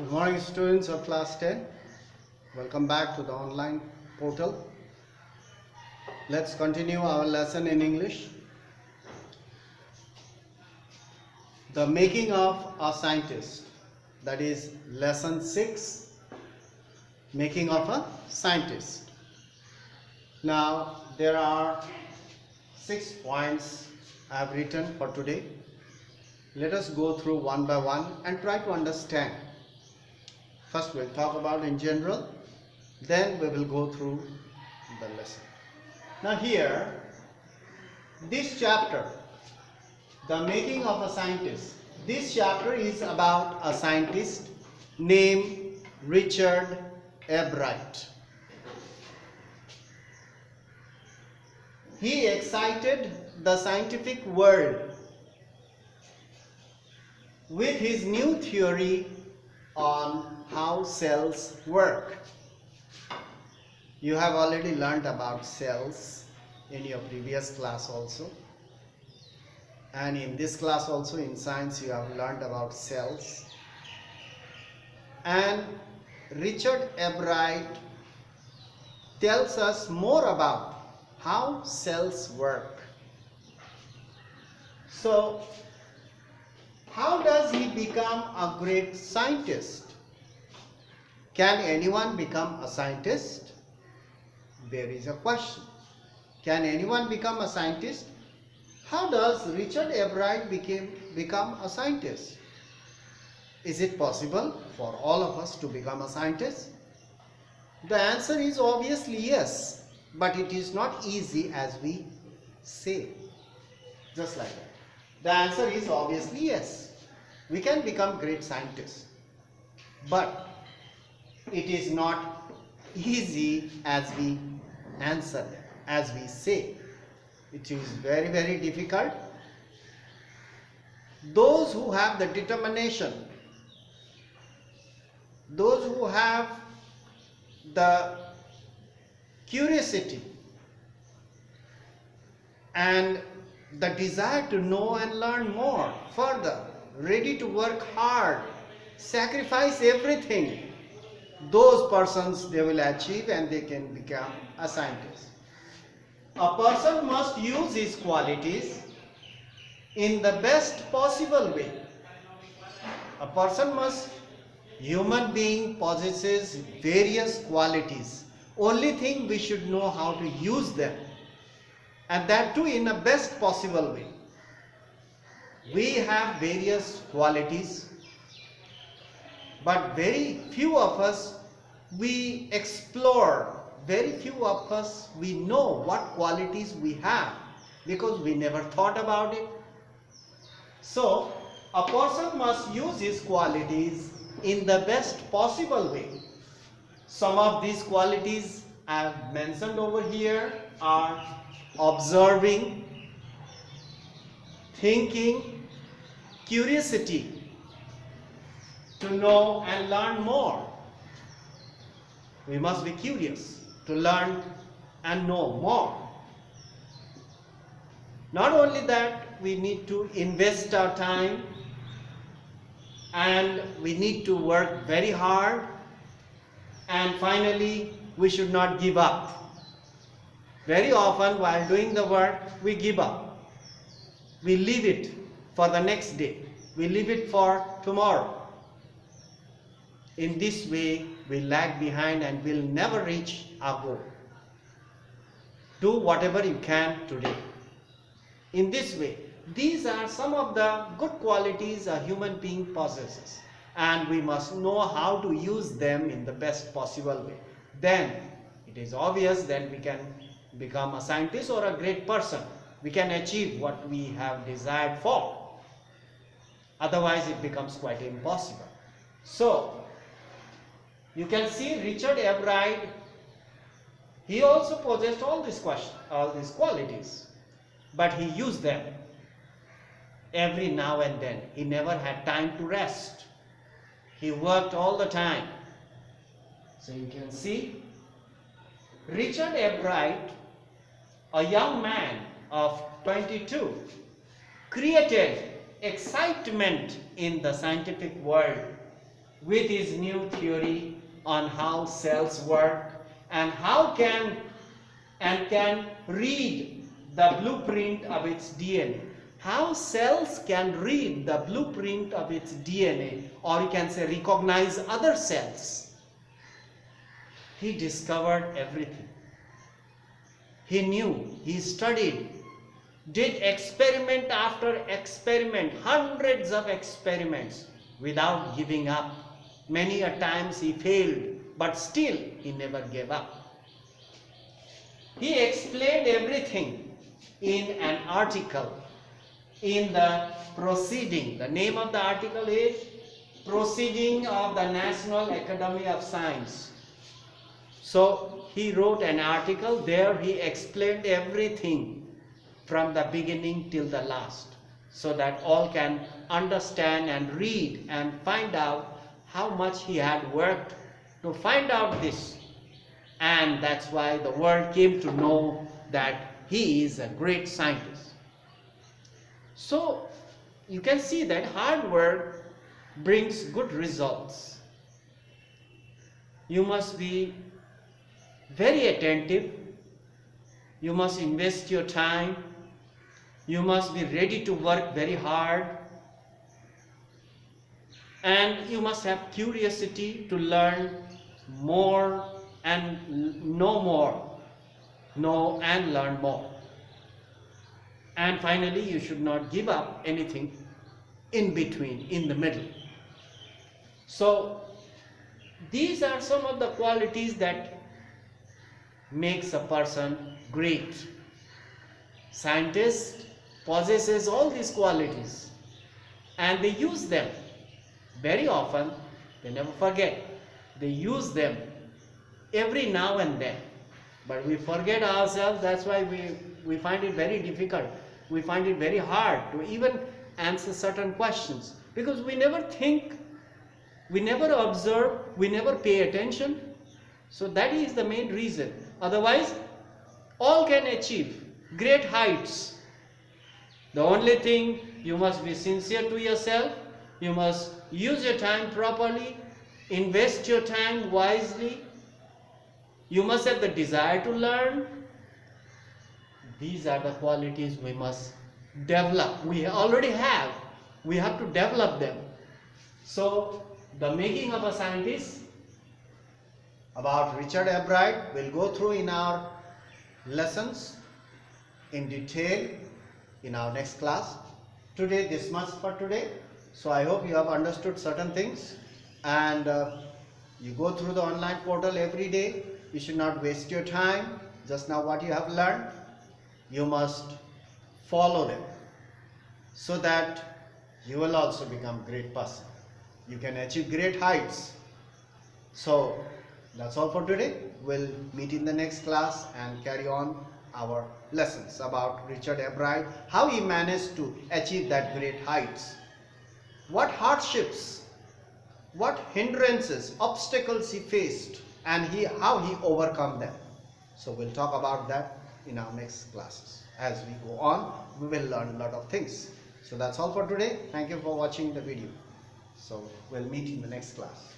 Good morning, students of class 10. Welcome back to the online portal. Let's continue our lesson in English. The making of a scientist. That is lesson 6, making of a scientist. Now, there are 6 points I have written for today. Let us go through one by one and try to understand. First we'll talk about in general, then we will go through the lesson. Now here, this chapter, the making of a scientist, this chapter is about a scientist named Richard Albright. He excited the scientific world with his new theory on how cells work. You have already learned about cells in your previous class also, and in this class also in science you have learned about cells. And Richard Albright tells us more about how cells work. So how does he become a great scientist? Can anyone become a scientist? There is a question. Can anyone become a scientist? How does Richard Albright become a scientist? Is it possible for all of us to become a scientist? The answer is obviously yes, but it is not easy as we say. Just like that. The answer is obviously yes. We can become great scientists, but it is not easy as we answer, as we say. It is very, very difficult. Those who have the determination, those who have the curiosity and the desire to know and learn more further, ready to work hard, sacrifice everything, those persons they will achieve and they can become a scientist. A person must use his qualities in the best possible way. A person must, human being possesses various qualities. Only thing we should know how to use them, and that too in a best possible way. We have various qualities, but very few of us we explore, very few of us we know what qualities we have because we never thought about it. So a person must use his qualities in the best possible way. Some of these qualities I have mentioned over here are observing, thinking, curiosity, to know and learn more. We must be curious to learn and know more. Not only that, we need to invest our time and we need to work very hard, and finally we should not give up. Very often while doing the work we give up. We leave it for the next day. We leave it for tomorrow. In this way, we lag behind and will never reach our goal. Do whatever you can today. In this way, these are some of the good qualities a human being possesses, and we must know how to use them in the best possible way. Then it is obvious that we can become a scientist or a great person. We can achieve what we have desired for. Otherwise, it becomes quite impossible. So, you can see Richard Albright, he also possessed all these qualities, but he used them every now and then. He never had time to rest. He worked all the time. So you can see Richard Albright, a young man of 22, created excitement in the scientific world with his new theory on how cells work and how can read the blueprint of its DNA. How cells can read the blueprint of its DNA, or you can say recognize other cells. He discovered everything. He knew, he studied, did experiment after experiment, hundreds of experiments without giving up. Many a times he failed, but still he never gave up. He explained everything in an article in the Proceeding. The name of the article is Proceeding of the National Academy of Science. So he wrote an article, there he explained everything from the beginning till the last, so that all can understand and read and find out how much he had worked to find out this. And that's why the world came to know that he is a great scientist. So you can see that hard work brings good results. You must be very attentive. You must invest your time. You must be ready to work very hard. And you must have curiosity to learn more and know more. Know and learn more. And finally, you should not give up anything in between, in the middle. So these are some of the qualities that makes a person great. Scientist possesses all these qualities and they use them very often. They never forget. They use them every now and then. But we forget ourselves. That's why we find it very difficult. We find it very hard to even answer certain questions, because we never think, we never observe, we never pay attention. So that is the main reason. Otherwise, all can achieve great heights. The only thing, you must be sincere to yourself. You must use your time properly, invest your time wisely. You must have the desire to learn. These are the qualities we must develop. We already have. We have to develop them. So, the making of a scientist about Richard Albright will go through in our lessons in detail in our next class. Today, this much for today. So, I hope you have understood certain things, and you go through the online portal every day. You should not waste your time. Just now what you have learned, you must follow them so that you will also become a great person. You can achieve great heights. So that's all for today. We'll meet in the next class and carry on our lessons about Richard Albright, how he managed to achieve that great heights, what hardships, what hindrances, obstacles he faced, and how he overcome them. So we'll talk about that in our next classes. As we go on, we will learn a lot of things. So that's all for today. Thank you for watching the video. So we'll meet in the next class.